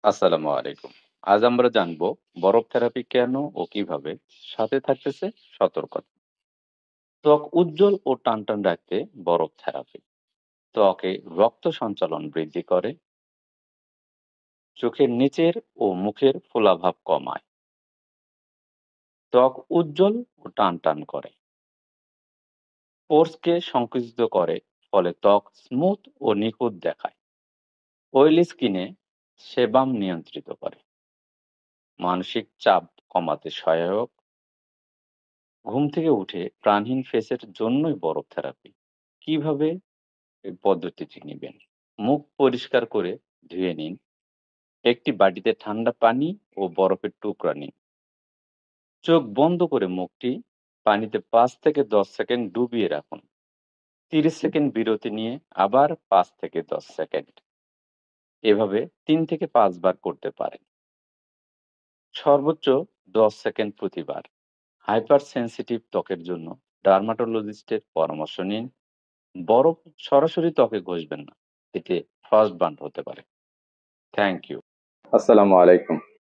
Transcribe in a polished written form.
আসসালামু আলাইকুম। আজ আমরা জানব বরফ থেরাপি কেন ও কিভাবে, সাথে থাকতেছে সতর্কতা। ত্বক উজ্জ্বল ও টানটান রাখতে বরফ থেরাপি ত্বকে রক্ত সঞ্চালন বৃদ্ধি করে, চোখের নিচের ও মুখের ফোলাভাব কমায়, ত্বক উজ্জ্বল ও টানটান করে, পোর্সকে সংকুচিত করে, ফলে ত্বক স্মুথ ও নিখুঁত দেখায়। অয়েলি স্কিনে সেবাম নিয়ন্ত্রিত করে, মানসিক চাপ কমাতে সহায়ক। ঘুম থেকে উঠে প্রাণহীন ফেসের জন্যই বরফ থেরাপি। কিভাবে এই পদ্ধতিটি নিবেন? মুখ পরিষ্কার করে ধুয়ে নিন। একটি বাটিতে ঠান্ডা পানি ও বরফের টুকরা নিন। চোখ বন্ধ করে মুখটি পানিতে ৫ থেকে ১০ সেকেন্ড ডুবিয়ে রাখুন। ৩০ সেকেন্ড বিরতি নিয়ে আবার ৫ থেকে ১০ সেকেন্ড। এভাবে ৩ থেকে ৫ বার করতে পারেন। সর্বোচ্চ ১০ সেকেন্ড প্রতিবার। হাইপার সেনসিটিভ ত্বকের জন্য ডার্মাটোলজিস্টের পরামর্শ নিন। বরফ সরাসরি ত্বকে ঘষবেন না। এতে ফ্রস্টবার্ন হতে পারে। Thank you. আসসালামু আলাইকুম।